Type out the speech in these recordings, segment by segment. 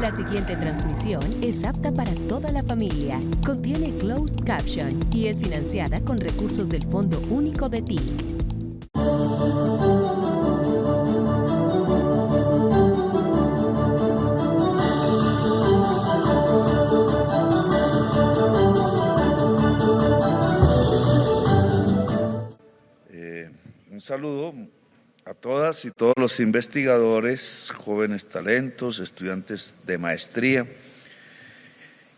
La siguiente transmisión es apta para toda la familia. Contiene closed caption y es financiada con recursos del Fondo Único de TIC. Un saludo a todas y todos los investigadores, jóvenes talentos, estudiantes de maestría,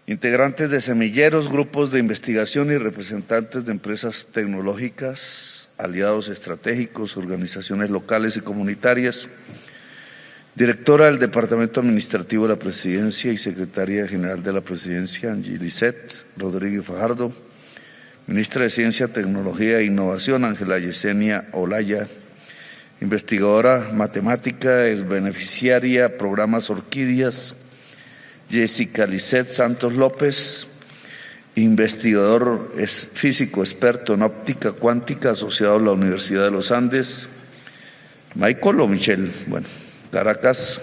integrantes de semilleros, grupos de investigación y representantes de empresas tecnológicas, aliados estratégicos, organizaciones locales y comunitarias, directora del Departamento Administrativo de la Presidencia y Secretaria General de la Presidencia, Angie Lisset Rodríguez Fajardo, Ministra de Ciencia, Tecnología e Innovación, Ángela Yesenia Olaya, investigadora matemática, es beneficiaria, programas Orquídeas, Jessica Lisset Santos López, investigador, es físico experto en óptica cuántica, asociado a la Universidad de los Andes, Michael o Michelle, bueno, Caracas,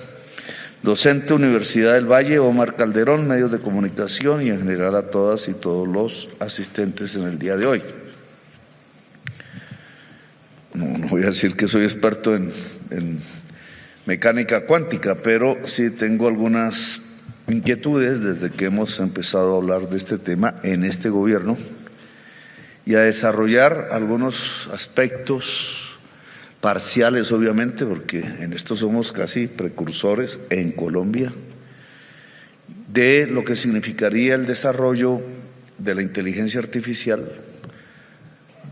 docente Universidad del Valle, Omar Calderón, medios de comunicación y en general a todas y todos los asistentes en el día de hoy. No voy a decir que soy experto en mecánica cuántica, pero sí tengo algunas inquietudes desde que hemos empezado a hablar de este tema en este gobierno y a desarrollar algunos aspectos parciales, obviamente, porque en esto somos casi precursores en Colombia de lo que significaría el desarrollo de la inteligencia artificial,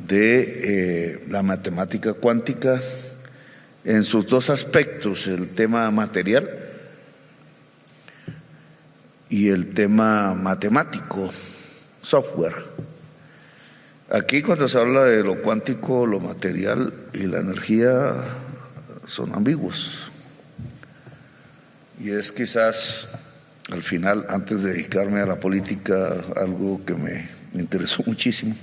de la matemática cuántica en sus dos aspectos, el tema material y el tema matemático, software. Aquí cuando se habla de lo cuántico, lo material y la energía son ambiguos. Y es quizás al final, antes de dedicarme a la política, algo que me interesó muchísimo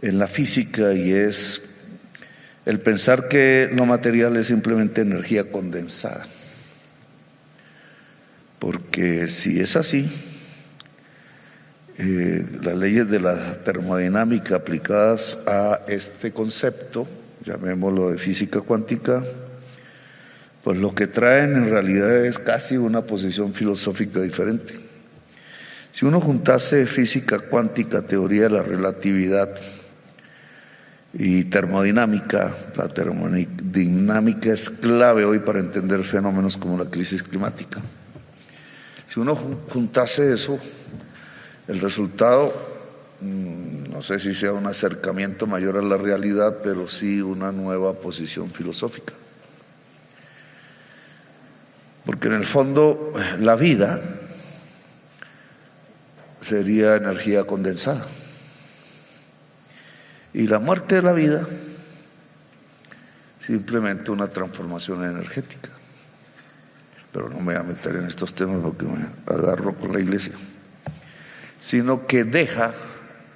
en la física, y es el pensar que lo material es simplemente energía condensada. Porque si es así, las leyes de la termodinámica aplicadas a este concepto, llamémoslo de física cuántica, pues lo que traen en realidad es casi una posición filosófica diferente. Si uno juntase física cuántica, teoría de la relatividad y termodinámica, la termodinámica es clave hoy para entender fenómenos como la crisis climática. Si uno juntase eso, el resultado, no sé si sea un acercamiento mayor a la realidad, pero sí una nueva posición filosófica. Porque en el fondo la vida sería energía condensada. Y la muerte de la vida, simplemente una transformación energética. Pero no me voy a meter en estos temas porque me agarro con la iglesia. Sino que deja,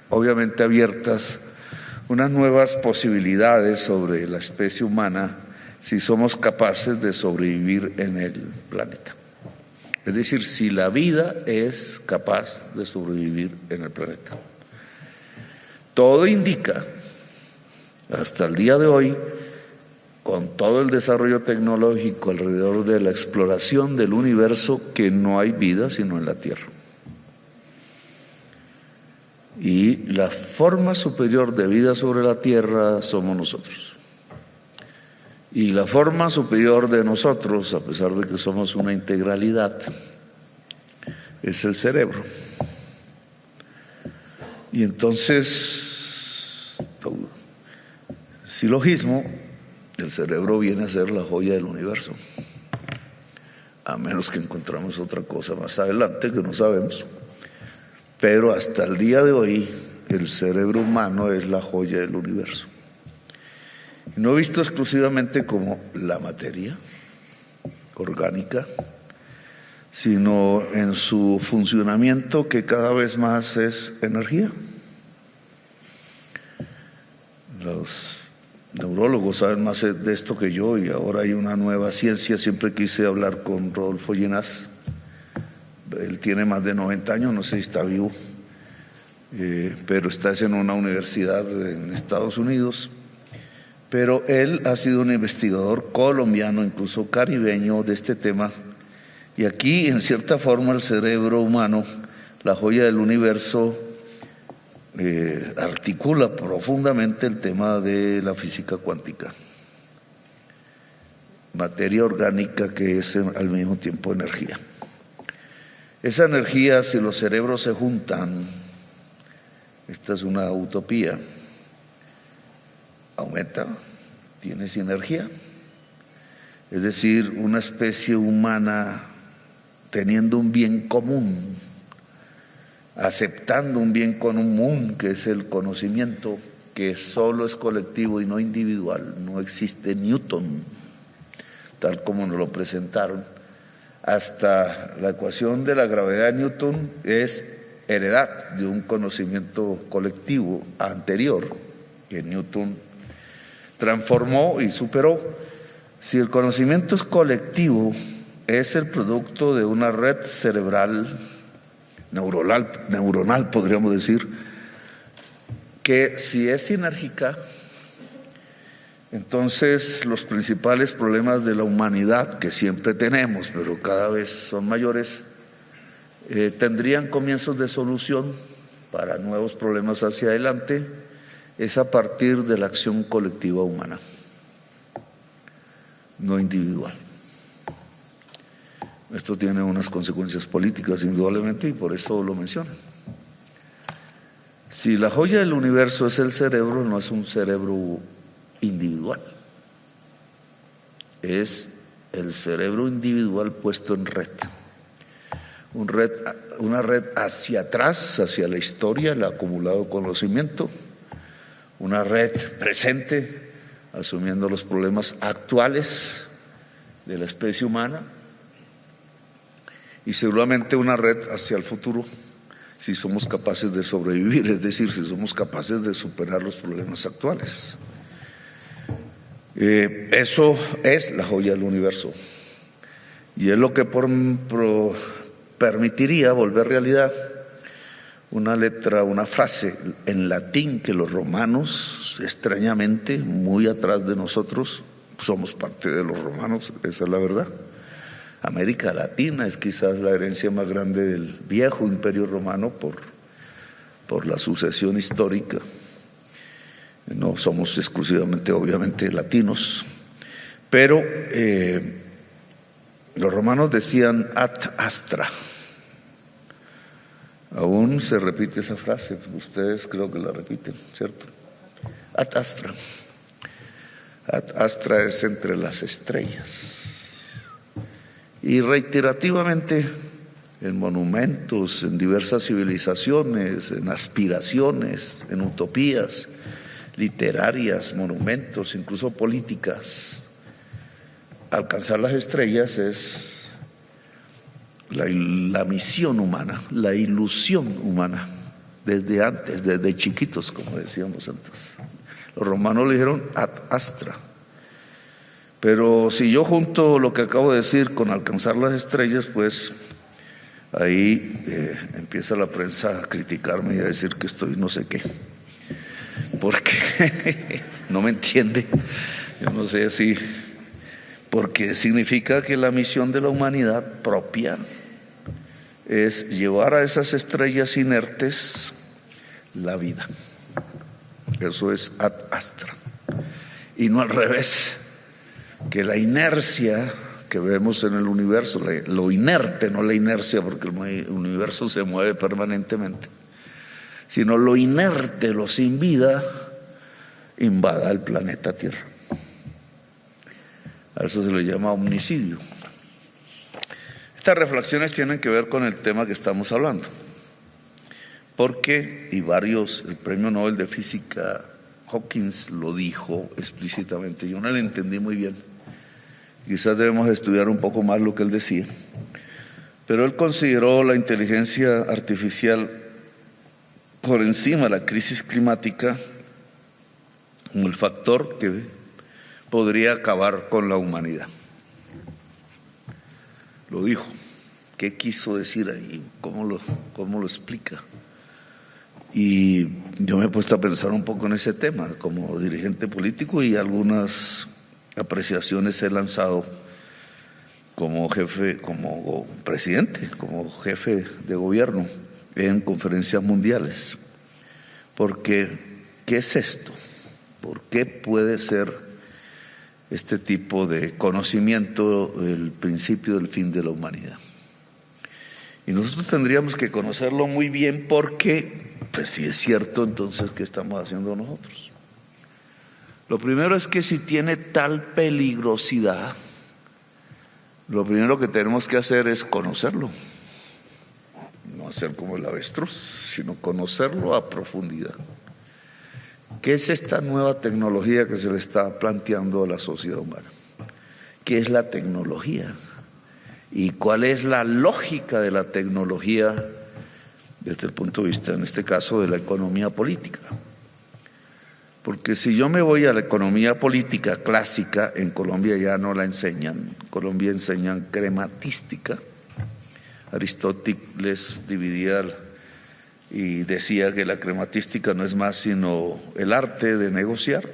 obviamente, abiertas unas nuevas posibilidades sobre la especie humana si somos capaces de sobrevivir en el planeta. Es decir, si la vida es capaz de sobrevivir en el planeta. Todo indica, hasta el día de hoy, con todo el desarrollo tecnológico alrededor de la exploración del universo, que no hay vida sino en la Tierra. Y la forma superior de vida sobre la Tierra somos nosotros. Y la forma superior de nosotros, a pesar de que somos una integralidad, es el cerebro. Y entonces, silogismo, el cerebro viene a ser la joya del universo. A menos que encontramos otra cosa más adelante que no sabemos. Pero hasta el día de hoy, el cerebro humano es la joya del universo. No visto exclusivamente como la materia orgánica, sino en su funcionamiento, que cada vez más es energía. Los neurólogos saben más de esto que yo, y ahora hay una nueva ciencia. Siempre quise hablar con Rodolfo Llinás Él tiene más de 90 años, no sé si está vivo, pero está en una universidad en Estados Unidos. Pero él ha sido un investigador colombiano, incluso caribeño, de este tema. Y aquí, en cierta forma, el cerebro humano, la joya del universo, articula profundamente el tema de la física cuántica. Materia orgánica que es al mismo tiempo energía. Esa energía, si los cerebros se juntan, esta es una utopía, aumenta, tiene sinergia. Es decir, una especie humana teniendo un bien común, aceptando un bien común que es el conocimiento, que solo es colectivo y no individual. No existe Newton, tal como nos lo presentaron. Hasta la ecuación de la gravedad de Newton es heredad de un conocimiento colectivo anterior que Newton transformó y superó. Si el conocimiento es colectivo, es el producto de una red cerebral, neuronal podríamos decir, que si es sinérgica, entonces los principales problemas de la humanidad, que siempre tenemos, pero cada vez son mayores, tendrían comienzos de solución para nuevos problemas hacia adelante, es a partir de la acción colectiva humana, no individual. Esto tiene unas consecuencias políticas indudablemente y por eso lo menciono. Si la joya del universo es el cerebro, no es un cerebro individual, es el cerebro individual puesto en red. Una red hacia atrás, hacia la historia, el acumulado conocimiento, una red presente, asumiendo los problemas actuales de la especie humana, y seguramente una red hacia el futuro, si somos capaces de sobrevivir, es decir, si somos capaces de superar los problemas actuales. Eso es la joya del universo, y es lo que permitiría volver realidad una frase en latín que los romanos, extrañamente, muy atrás de nosotros, somos parte de los romanos, esa es la verdad. América Latina es quizás la herencia más grande del viejo imperio romano por la sucesión histórica. No somos exclusivamente, obviamente, latinos, pero los romanos decían ad astra. Aún se repite esa frase, ustedes creo que la repiten, ¿cierto? Ad astra. Ad astra es entre las estrellas. Y reiterativamente en monumentos, en diversas civilizaciones, en aspiraciones, en utopías literarias, monumentos, incluso políticas, alcanzar las estrellas es la misión humana, la ilusión humana, desde antes, desde chiquitos, como decíamos antes. Los romanos le dijeron ad astra. Pero si yo junto lo que acabo de decir con alcanzar las estrellas, pues ahí empieza la prensa a criticarme y a decir que estoy no sé qué, porque no me entiende. Yo no sé si, porque significa que la misión de la humanidad propia es llevar a esas estrellas inertes la vida. Eso es ad astra, y no al revés, que la inercia que vemos en el universo, lo inerte, no la inercia, porque el universo se mueve permanentemente, sino lo inerte, lo sin vida, invada el planeta Tierra. A eso se le llama omnicidio. Estas reflexiones tienen que ver con el tema que estamos hablando, porque, el premio Nobel de Física Hawkins lo dijo explícitamente, yo no le entendí muy bien, quizás debemos estudiar un poco más lo que él decía, pero él consideró la inteligencia artificial por encima de la crisis climática como el factor que podría acabar con la humanidad. Lo dijo. ¿Qué quiso decir ahí? ¿Cómo lo explica? Y yo me he puesto a pensar un poco en ese tema como dirigente político y algunas apreciaciones he lanzado como jefe, como presidente, como jefe de gobierno en conferencias mundiales. Porque, ¿qué es esto? ¿Por qué puede ser este tipo de conocimiento el principio del fin de la humanidad? Y nosotros tendríamos que conocerlo muy bien porque, pues si es cierto, entonces, ¿qué estamos haciendo nosotros? Lo primero es que si tiene tal peligrosidad, lo primero que tenemos que hacer es conocerlo. No hacer como el avestruz, sino conocerlo a profundidad. ¿Qué es esta nueva tecnología que se le está planteando a la sociedad humana? ¿Qué es la tecnología? ¿Y cuál es la lógica de la tecnología desde el punto de vista, en este caso, de la economía política? Porque si yo me voy a la economía política clásica, en Colombia ya no la enseñan. En Colombia enseñan crematística. Aristóteles dividía y decía que la crematística no es más sino el arte de negociar,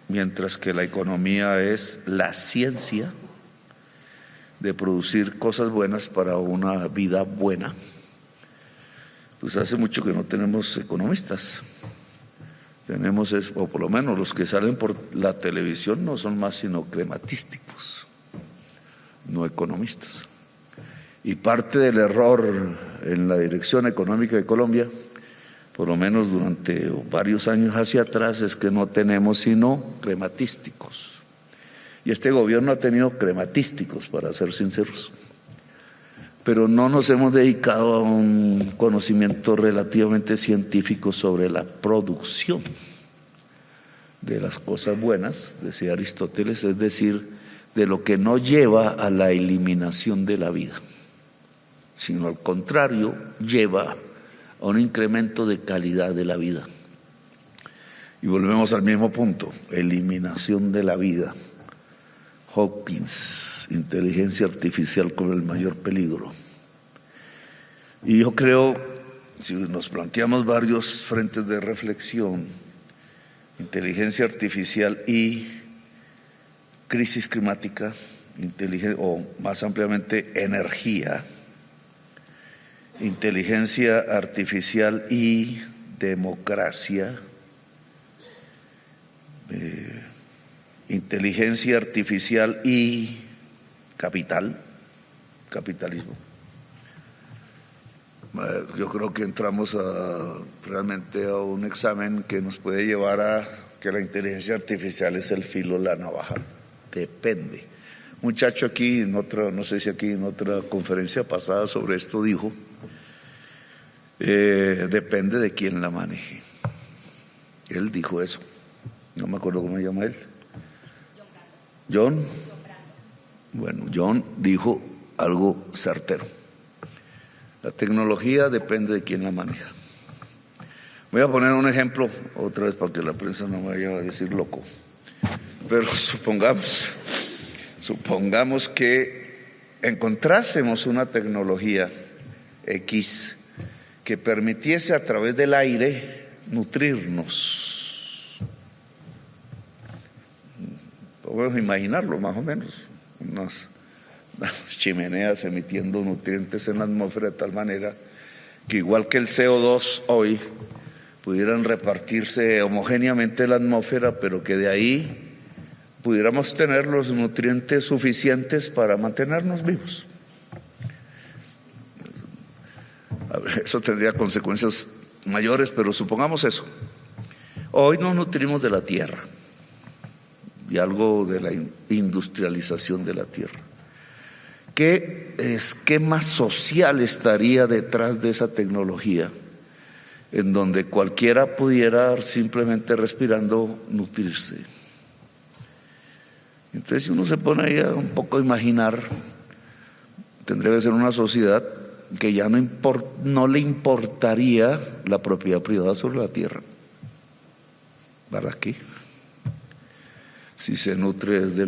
mientras que la economía es la ciencia de producir cosas buenas para una vida buena. Pues hace mucho que no tenemos economistas. Tenemos, o por lo menos los que salen por la televisión no son más sino crematísticos, no economistas. Y parte del error en la dirección económica de Colombia, por lo menos durante varios años hacia atrás, es que no tenemos sino crematísticos. Y este gobierno ha tenido crematísticos, para ser sinceros. Pero no nos hemos dedicado a un conocimiento relativamente científico sobre la producción de las cosas buenas, decía Aristóteles, es decir, de lo que no lleva a la eliminación de la vida, sino al contrario, lleva a un incremento de calidad de la vida. Y volvemos al mismo punto, eliminación de la vida. Hawkins, inteligencia artificial como el mayor peligro. Y yo creo, si nos planteamos varios frentes de reflexión, inteligencia artificial y crisis climática, o más ampliamente energía, inteligencia artificial y democracia, inteligencia artificial y capitalismo. Yo creo que entramos realmente a un examen que nos puede llevar a que la inteligencia artificial es el filo de la navaja. Depende. Un muchacho aquí, no sé si aquí en otra conferencia pasada sobre esto dijo, depende de quién la maneje. Él dijo eso. No me acuerdo cómo se llama él. John. Bueno, John dijo algo certero. La tecnología depende de quién la maneja. Voy a poner un ejemplo otra vez para que la prensa no me vaya a decir loco. Pero supongamos que encontrásemos una tecnología X que permitiese a través del aire nutrirnos. Podemos imaginarlo más o menos, unas chimeneas emitiendo nutrientes en la atmósfera de tal manera que igual que el CO2 hoy pudieran repartirse homogéneamente en la atmósfera, pero que de ahí pudiéramos tener los nutrientes suficientes para mantenernos vivos. Eso tendría consecuencias mayores, pero supongamos eso. Hoy nos nutrimos de la tierra y algo de la industrialización de la tierra. ¿Qué esquema social estaría detrás de esa tecnología en donde cualquiera pudiera simplemente respirando nutrirse? Entonces, si uno se pone ahí a un poco a imaginar, tendría que ser una sociedad que ya no le importaría la propiedad privada sobre la tierra. ¿Para qué? Si se nutre desde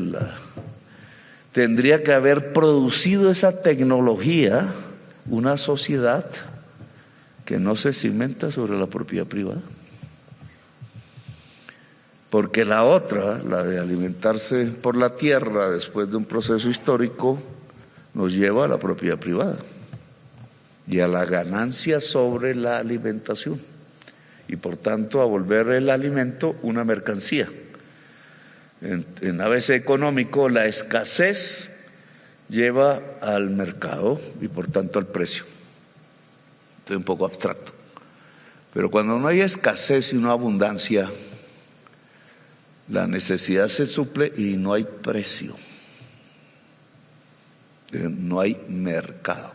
tendría que haber producido esa tecnología una sociedad que no se cimenta sobre la propiedad privada. Porque la otra, la de alimentarse por la tierra después de un proceso histórico, nos lleva a la propiedad privada y a la ganancia sobre la alimentación, y por tanto a volver el alimento una mercancía. En ABC económico, la escasez lleva al mercado y por tanto al precio. Esto es un poco abstracto. Pero cuando no hay escasez y no abundancia, la necesidad se suple y no hay precio. No hay mercado.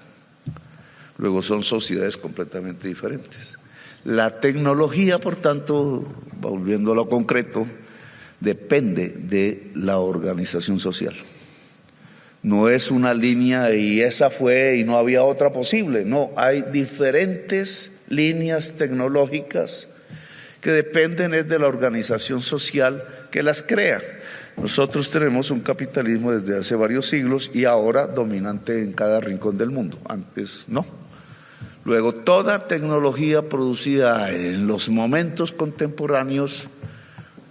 Luego son sociedades completamente diferentes. La tecnología, por tanto, volviendo a lo concreto, depende de la organización social. No es una línea y esa fue y no había otra posible. No, hay diferentes líneas tecnológicas que dependen es de la organización social que las crea. Nosotros tenemos un capitalismo desde hace varios siglos y ahora dominante en cada rincón del mundo. Antes no. Luego, toda tecnología producida en los momentos contemporáneos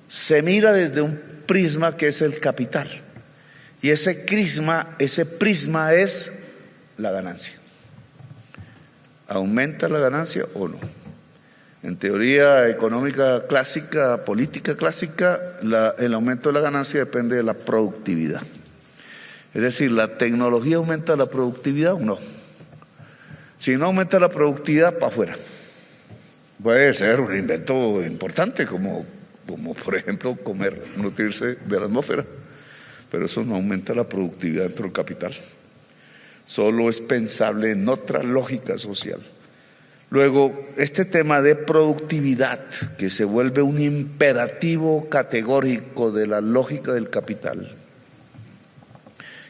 se mira desde un prisma que es el capital. Y ese prisma es la ganancia. ¿Aumenta la ganancia o no? En teoría económica clásica, política clásica, el aumento de la ganancia depende de la productividad. Es decir, ¿la tecnología aumenta la productividad o no? Si no aumenta la productividad, para afuera. Puede ser un invento importante, como por ejemplo comer, nutrirse de la atmósfera, pero eso no aumenta la productividad dentro del capital. Solo es pensable en otra lógica social. Luego, este tema de productividad, que se vuelve un imperativo categórico de la lógica del capital,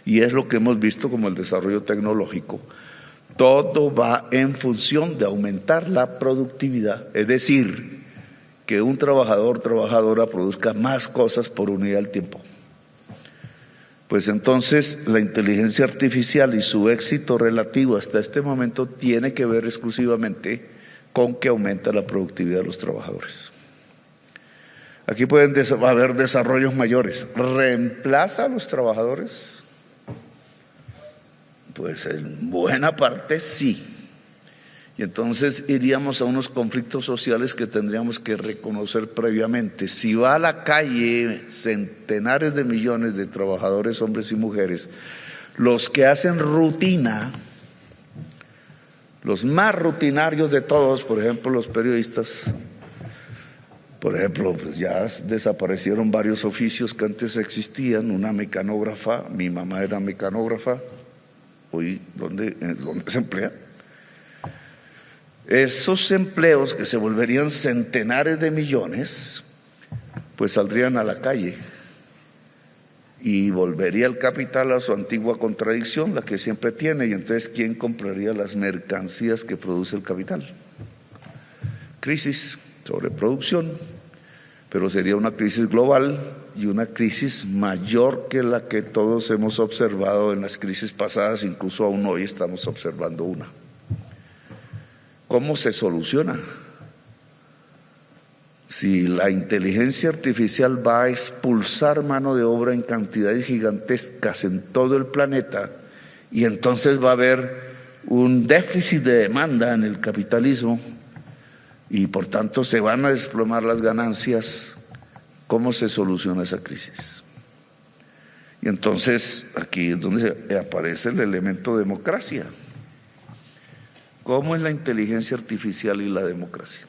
y es lo que hemos visto como el desarrollo tecnológico, todo va en función de aumentar la productividad, es decir, que un trabajador, trabajadora produzca más cosas por unidad del tiempo. Pues entonces la inteligencia artificial y su éxito relativo hasta este momento tiene que ver exclusivamente con que aumenta la productividad de los trabajadores. Aquí pueden haber desarrollos mayores. ¿Reemplaza a los trabajadores? Pues en buena parte sí. Y entonces iríamos a unos conflictos sociales que tendríamos que reconocer previamente. Si va a la calle centenares de millones de trabajadores, hombres y mujeres, los que hacen rutina, los más rutinarios de todos, por ejemplo los periodistas, por ejemplo, pues ya desaparecieron varios oficios que antes existían, una mecanógrafa, mi mamá era mecanógrafa, hoy ¿dónde se emplea? Esos empleos que se volverían centenares de millones, pues saldrían a la calle y volvería el capital a su antigua contradicción, la que siempre tiene, y entonces ¿quién compraría las mercancías que produce el capital? Crisis, sobreproducción, pero sería una crisis global y una crisis mayor que la que todos hemos observado en las crisis pasadas, incluso aún hoy estamos observando una. ¿Cómo se soluciona? Si la inteligencia artificial va a expulsar mano de obra en cantidades gigantescas en todo el planeta, y entonces va a haber un déficit de demanda en el capitalismo y por tanto se van a desplomar las ganancias, ¿cómo se soluciona esa crisis? Y entonces aquí es donde aparece el elemento democracia. ¿Cómo es la inteligencia artificial y la democracia?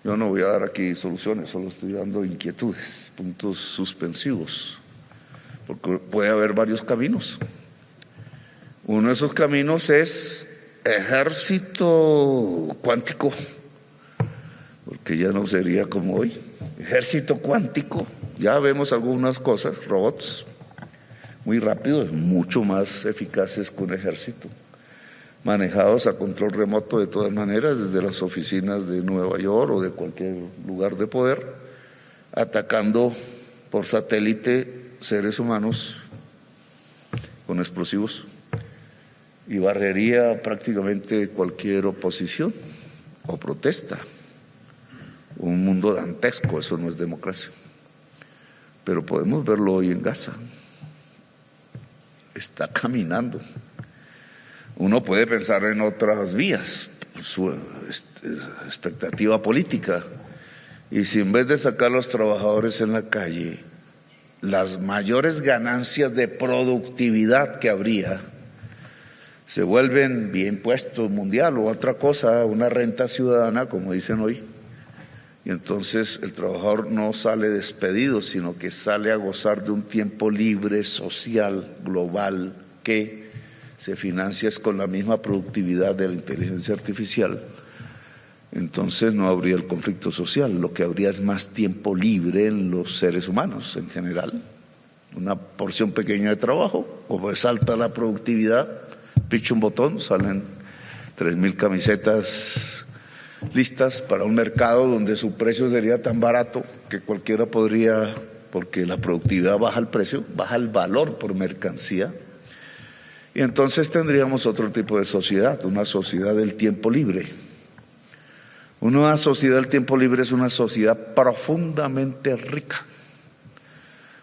Yo no voy a dar aquí soluciones, solo estoy dando inquietudes, puntos suspensivos, porque puede haber varios caminos. Uno de esos caminos es ejército cuántico, porque ya no sería como hoy. Ejército cuántico, ya vemos algunas cosas, robots muy rápidos, mucho más eficaces que un ejército, manejados a control remoto de todas maneras, desde las oficinas de Nueva York o de cualquier lugar de poder, atacando por satélite seres humanos con explosivos. y barrería prácticamente cualquier oposición o protesta. Un mundo dantesco, eso no es democracia. Pero podemos verlo hoy en Gaza. Está caminando. Uno puede pensar en otras vías, su expectativa política, y si en vez de sacar a los trabajadores en la calle, las mayores ganancias de productividad que habría se vuelven vía impuesto mundial o otra cosa, una renta ciudadana, como dicen hoy, y entonces el trabajador no sale despedido, sino que sale a gozar de un tiempo libre, social, global, que se financia con la misma productividad de la inteligencia artificial. Entonces no habría el conflicto social, lo que habría es más tiempo libre en los seres humanos en general. Una porción pequeña de trabajo, como es alta la productividad, picha un botón, salen 3,000 camisetas listas para un mercado donde su precio sería tan barato que cualquiera podría, porque la productividad baja el precio, baja el valor por mercancía, y entonces tendríamos otro tipo de sociedad, una sociedad del tiempo libre. Una sociedad del tiempo libre es una sociedad profundamente rica,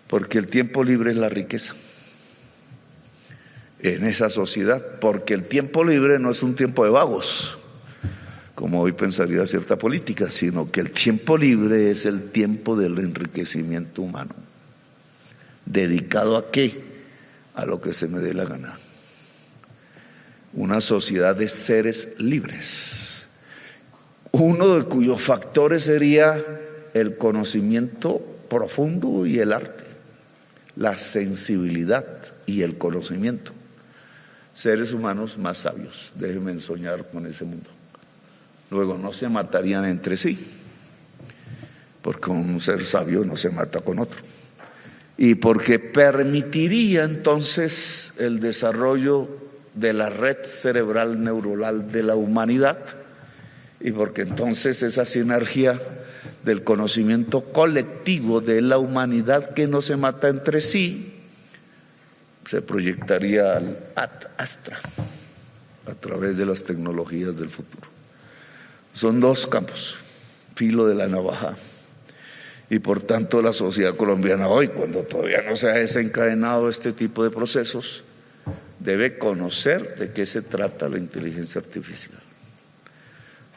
porque el tiempo libre es la riqueza en esa sociedad, porque el tiempo libre no es un tiempo de vagos, como hoy pensaría cierta política, sino que el tiempo libre es el tiempo del enriquecimiento humano. ¿Dedicado a qué? A lo que se me dé la gana. Una sociedad de seres libres, uno de cuyos factores sería el conocimiento profundo y el arte, la sensibilidad y el conocimiento. Seres humanos más sabios, déjenme soñar con ese mundo. Luego no se matarían entre sí, porque un ser sabio no se mata con otro. Y porque permitiría entonces el desarrollo de la red cerebral neuronal de la humanidad, y porque entonces esa sinergia del conocimiento colectivo de la humanidad que no se mata entre sí, se proyectaría al ad astra a través de las tecnologías del futuro. Son dos campos, filo de la navaja, y por tanto la sociedad colombiana hoy, cuando todavía no se ha desencadenado este tipo de procesos, debe conocer de qué se trata la inteligencia artificial.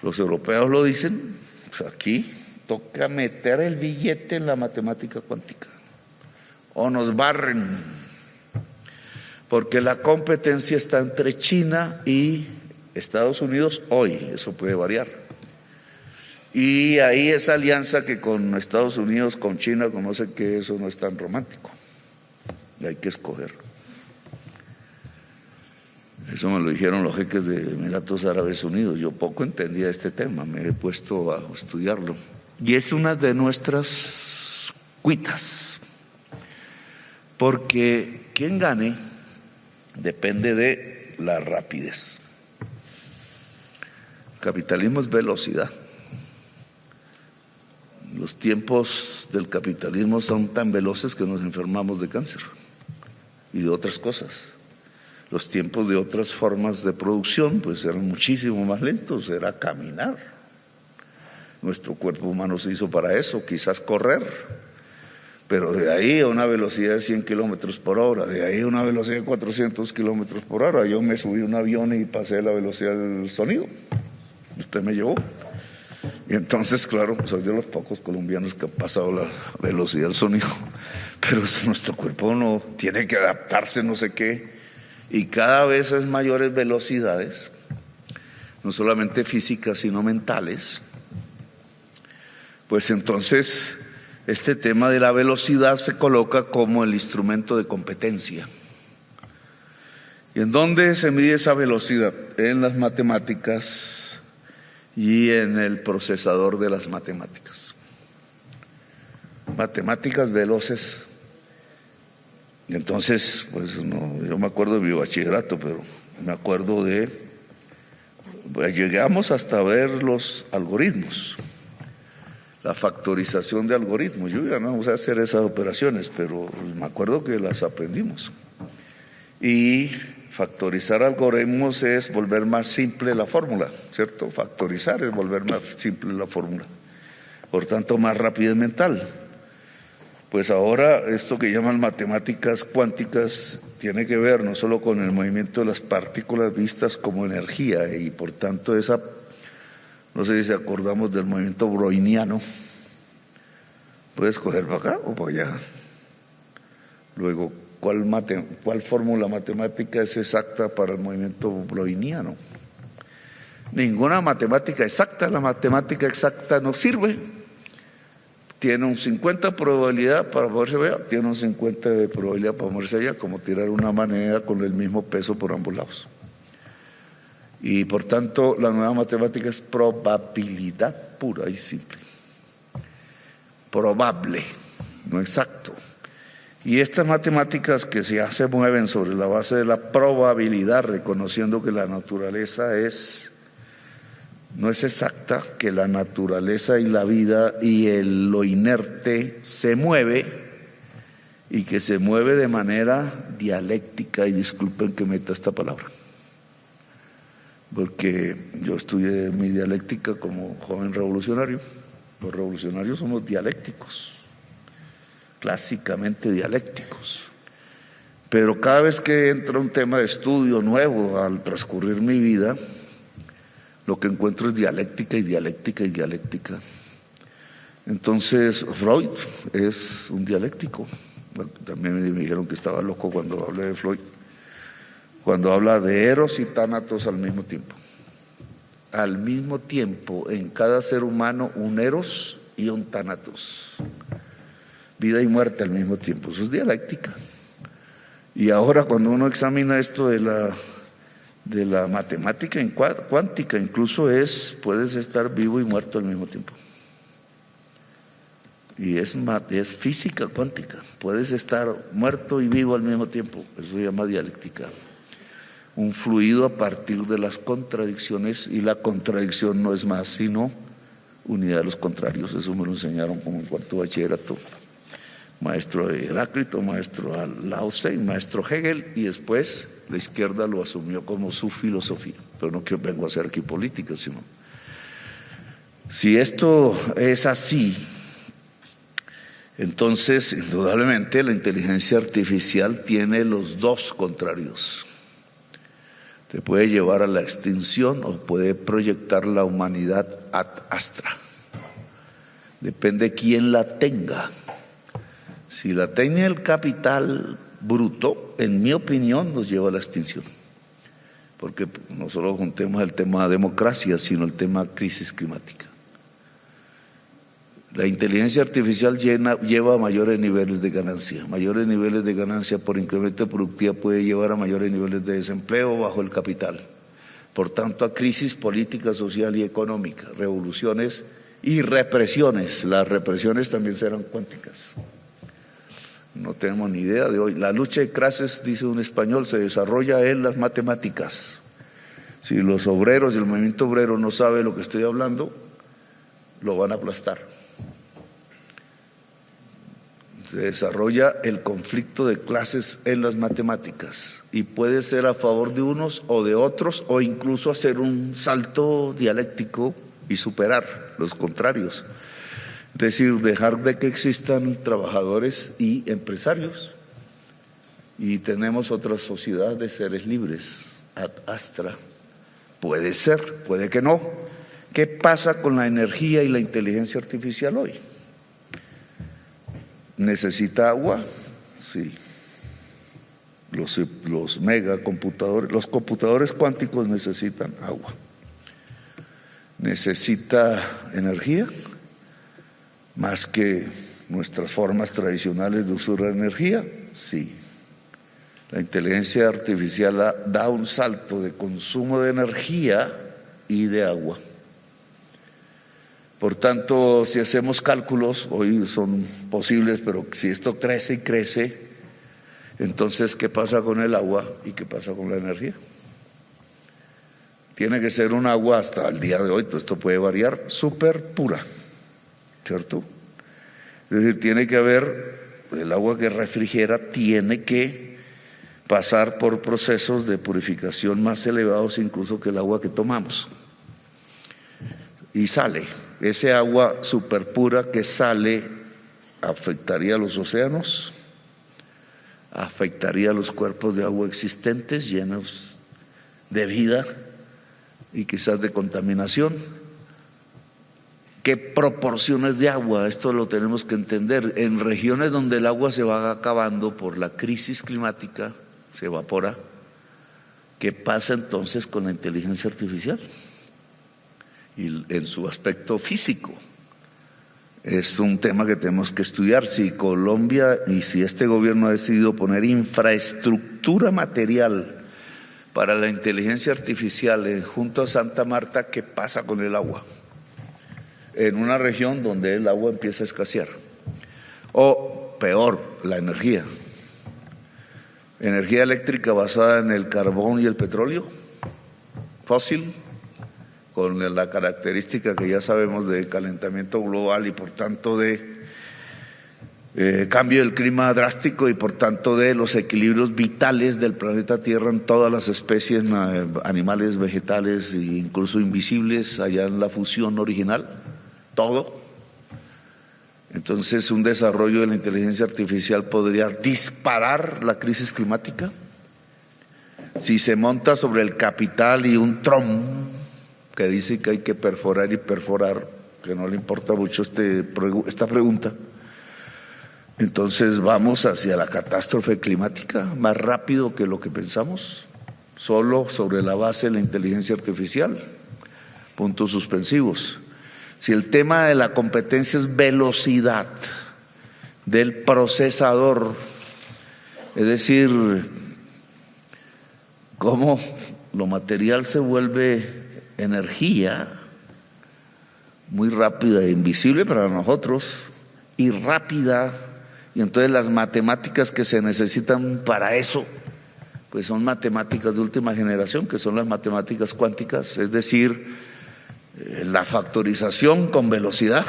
Los europeos lo dicen, pues aquí toca meter el billete en la matemática cuántica, o nos barren, porque la competencia está entre China y Estados Unidos hoy, eso puede variar. Y ahí esa alianza que con Estados Unidos, con China, con no sé qué, eso no es tan romántico. Y hay que escoger. Eso me lo dijeron los jeques de Emiratos Árabes Unidos. Yo poco entendía este tema, me he puesto a estudiarlo. Y es una de nuestras cuitas. Porque quien gane depende de la rapidez. El capitalismo es velocidad. Los tiempos del capitalismo son tan veloces que nos enfermamos de cáncer y de otras cosas. Los tiempos de otras formas de producción pues eran muchísimo más lentos, era caminar. Nuestro cuerpo humano se hizo para eso, quizás correr, pero de ahí a una velocidad de 100 kilómetros por hora, de ahí a una velocidad de 400 kilómetros por hora. Yo me subí a un avión y pasé la velocidad del sonido, usted me llevó. Y entonces, claro, soy de los pocos colombianos que han pasado la velocidad del sonido, pero nuestro cuerpo no tiene que adaptarse, no sé qué, y cada vez es mayores velocidades, no solamente físicas, sino mentales. Pues entonces, este tema de la velocidad se coloca como el instrumento de competencia. ¿Y en dónde se mide esa velocidad? En las matemáticas y en el procesador de las matemáticas. Matemáticas veloces. Y entonces, pues no, yo me acuerdo de mi bachillerato, pero me acuerdo pues, llegamos hasta ver los algoritmos, la factorización de algoritmos. Yo ya no sé hacer esas operaciones, pero me acuerdo que las aprendimos. Y Factorizar algoritmos es volver más simple la fórmula, ¿cierto? Factorizar es volver más simple la fórmula. Por tanto, más rápido y mental. Pues ahora esto que llaman matemáticas cuánticas tiene que ver no solo con el movimiento de las partículas vistas como energía, y por tanto no sé si acordamos del movimiento browniano. Puedes coger para acá o para allá. Luego, ¿cuál fórmula matemática es exacta para el movimiento browniano? Ninguna matemática exacta. La matemática exacta no sirve. Tiene un 50 probabilidad para moverse allá, tiene un 50 de probabilidad para moverse allá, como tirar una moneda con el mismo peso por ambos lados. Y por tanto, la nueva matemática es probabilidad pura y simple. Probable, no exacto. Y estas matemáticas que ya se mueven sobre la base de la probabilidad, reconociendo que la naturaleza no es exacta, que la naturaleza y la vida y lo inerte se mueve, y que se mueve de manera dialéctica, y disculpen que meta esta palabra, porque yo estudié mi dialéctica como joven revolucionario. Los revolucionarios somos dialécticos, clásicamente dialécticos. Pero cada vez que entra un tema de estudio nuevo al transcurrir mi vida, lo que encuentro es dialéctica y dialéctica y dialéctica. Entonces, Freud es un dialéctico. Bueno, también me dijeron que estaba loco cuando hablé de Freud, cuando habla de eros y tánatos al mismo tiempo. Al mismo tiempo, en cada ser humano, un eros y un tánatos. Vida y muerte al mismo tiempo. Eso es dialéctica. Y ahora, cuando uno examina esto de la matemática cuántica, incluso puedes estar vivo y muerto al mismo tiempo. Y es física cuántica. Puedes estar muerto y vivo al mismo tiempo. Eso se llama dialéctica. Un fluido a partir de las contradicciones, y la contradicción no es más sino unidad de los contrarios. Eso me lo enseñaron como en cuarto bachillerato. Maestro Heráclito, maestro Lao Tse, maestro Hegel, y después la izquierda lo asumió como su filosofía. Pero no que vengo a hacer aquí política, sino si esto es así, entonces indudablemente la inteligencia artificial tiene los dos contrarios. Te puede llevar a la extinción o puede proyectar la humanidad ad astra. Depende quién la tenga. Si la tiene el capital bruto, en mi opinión, nos lleva a la extinción. Porque no solo juntemos el tema democracia, sino el tema crisis climática. La inteligencia artificial lleva a mayores niveles de ganancia. Mayores niveles de ganancia por incremento de productividad puede llevar a mayores niveles de desempleo bajo el capital. Por tanto, a crisis política, social y económica, revoluciones y represiones. Las represiones también serán cuánticas. No tenemos ni idea de hoy. La lucha de clases, dice un español, se desarrolla en las matemáticas. Si los obreros y el movimiento obrero no saben lo que estoy hablando, lo van a aplastar. Se desarrolla el conflicto de clases en las matemáticas, y puede ser a favor de unos o de otros, o incluso hacer un salto dialéctico y superar los contrarios. Es decir, dejar de que existan trabajadores y empresarios, y tenemos otra sociedad de seres libres, ad astra. Puede ser, puede que no. ¿Qué pasa con la energía y la inteligencia artificial hoy? ¿Necesita agua? Sí. Los megacomputadores, los computadores cuánticos necesitan agua. ¿Necesita energía? Más que nuestras formas tradicionales de uso de la energía, sí. La inteligencia artificial da un salto de consumo de energía y de agua. Por tanto, si hacemos cálculos, hoy son posibles, pero si esto crece y crece, entonces, ¿qué pasa con el agua y qué pasa con la energía? Tiene que ser un agua hasta el día de hoy, todo esto puede variar, súper pura, ¿cierto? Es decir, tiene que haber, el agua que refrigera tiene que pasar por procesos de purificación más elevados incluso que el agua que tomamos. Y sale, ese agua superpura que sale afectaría a los océanos, afectaría a los cuerpos de agua existentes llenos de vida y quizás de contaminación. ¿Qué proporciones de agua? Esto lo tenemos que entender. En regiones donde el agua se va acabando por la crisis climática, se evapora, ¿qué pasa entonces con la inteligencia artificial? Y en su aspecto físico. Es un tema que tenemos que estudiar. Si Colombia y si este gobierno ha decidido poner infraestructura material para la inteligencia artificial junto a Santa Marta, ¿qué pasa con el agua? En una región donde el agua empieza a escasear. O peor, la energía. Energía eléctrica basada en el carbón y el petróleo, fósil, con la característica que ya sabemos de calentamiento global y por tanto de cambio del clima drástico y por tanto de los equilibrios vitales del planeta Tierra en todas las especies animales, vegetales e incluso invisibles allá en la fusión original, todo. Entonces un desarrollo de la inteligencia artificial podría disparar la crisis climática si se monta sobre el capital y un Trump que dice que hay que perforar y perforar, que no le importa mucho esta pregunta. Entonces vamos hacia la catástrofe climática más rápido que lo que pensamos, solo sobre la base de la inteligencia artificial. Puntos suspensivos. Si el tema de la competencia es velocidad del procesador, es decir, cómo lo material se vuelve energía muy rápida e invisible para nosotros y rápida, y entonces las matemáticas que se necesitan para eso pues son matemáticas de última generación, que son las matemáticas cuánticas, es decir, la factorización con velocidad,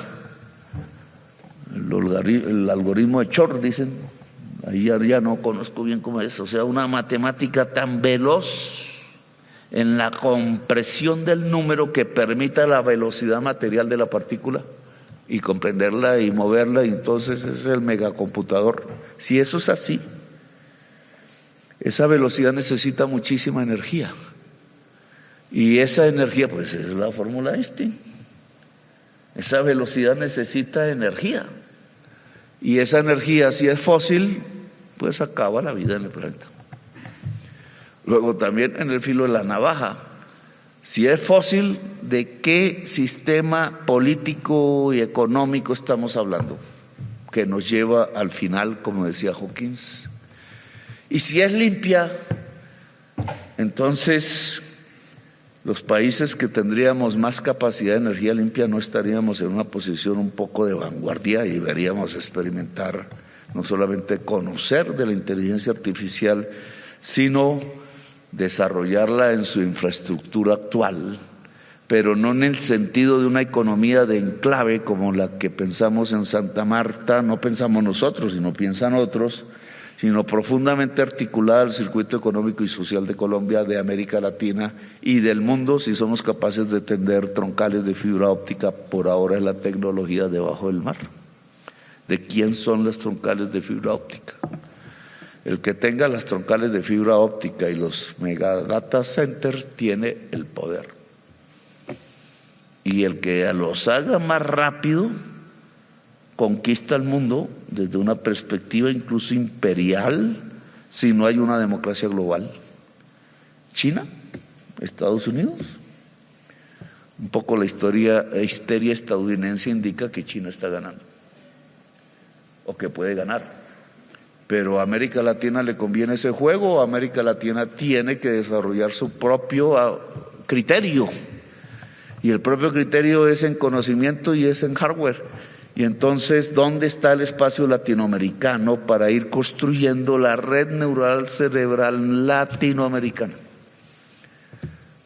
el algoritmo de Shor, dicen, ahí ya no conozco bien cómo es, o sea, una matemática tan veloz en la compresión del número que permita la velocidad material de la partícula y comprenderla y moverla, y entonces es el megacomputador. Si eso es así, esa velocidad necesita muchísima energía, y esa energía pues es la fórmula Einstein. Esa velocidad necesita energía, y esa energía, si es fósil, pues acaba la vida en el planeta. Luego también en el filo de la navaja, si es fósil, ¿de qué sistema político y económico estamos hablando? Que nos lleva al final, como decía Hawkins. Y si es limpia, entonces los países que tendríamos más capacidad de energía limpia no estaríamos en una posición un poco de vanguardia y deberíamos experimentar, no solamente conocer de la inteligencia artificial, sino desarrollarla en su infraestructura actual, pero no en el sentido de una economía de enclave como la que pensamos en Santa Marta, no pensamos nosotros, sino piensan otros, sino profundamente articulada al circuito económico y social de Colombia, de América Latina y del mundo, si somos capaces de tender troncales de fibra óptica. Por ahora es la tecnología debajo del mar. ¿De quién son las troncales de fibra óptica? El que tenga las troncales de fibra óptica y los mega data centers tiene el poder. Y el que los haga más rápido conquista el mundo desde una perspectiva incluso imperial, si no hay una democracia global. China, Estados Unidos. Un poco la histeria estadounidense indica que China está ganando, o que puede ganar. Pero a América Latina le conviene ese juego. América Latina tiene que desarrollar su propio criterio, y el propio criterio es en conocimiento y es en hardware. Y entonces, ¿dónde está el espacio latinoamericano para ir construyendo la red neural cerebral latinoamericana?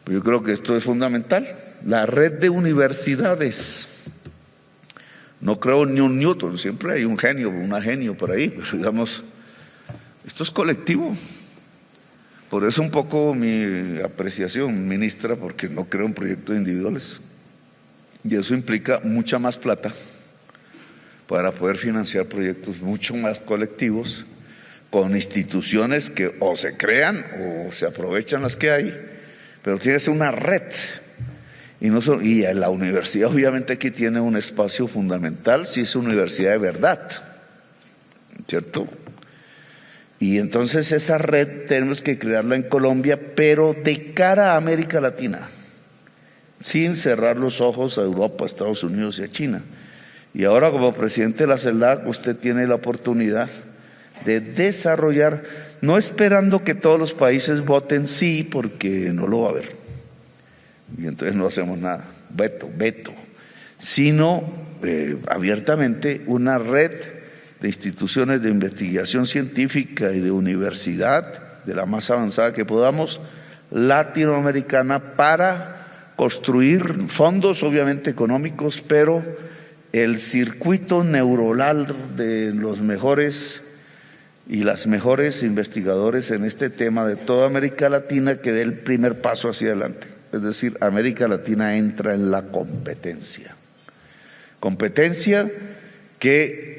Pues yo creo que esto es fundamental. La red de universidades. No creo ni un Newton, siempre hay un genio, una genio por ahí, pero digamos, esto es colectivo. Por eso un poco mi apreciación, ministra, porque no creo en proyectos individuales. Y eso implica mucha más plata para poder financiar proyectos mucho más colectivos, con instituciones que o se crean o se aprovechan las que hay, pero tiene que ser una red. Y la universidad obviamente aquí tiene un espacio fundamental si es una universidad de verdad, ¿cierto? Y entonces esa red tenemos que crearla en Colombia, pero de cara a América Latina, sin cerrar los ojos a Europa, a Estados Unidos y a China. Y ahora, como presidente de la CELAC, usted tiene la oportunidad de desarrollar, no esperando que todos los países voten sí, porque no lo va a haber. Y entonces no hacemos nada, veto, sino abiertamente una red de instituciones de investigación científica y de universidad, de la más avanzada que podamos, latinoamericana, para construir fondos obviamente económicos, pero el circuito neuronal de los mejores y las mejores investigadores en este tema de toda América Latina que dé el primer paso hacia adelante. Es decir, América Latina entra en la competencia. Competencia que,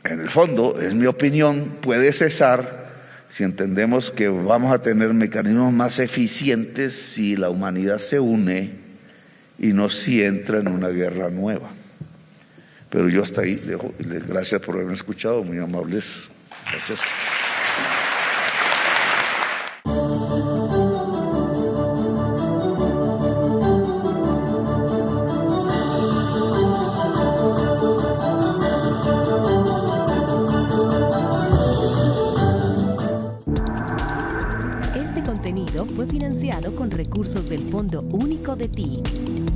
en el fondo, es mi opinión, puede cesar si entendemos que vamos a tener mecanismos más eficientes si la humanidad se une y no si entra en una guerra nueva. Pero yo hasta ahí dejo. Gracias por haberme escuchado, muy amables. Gracias. Este contenido fue financiado con recursos del Fondo Único de TIC.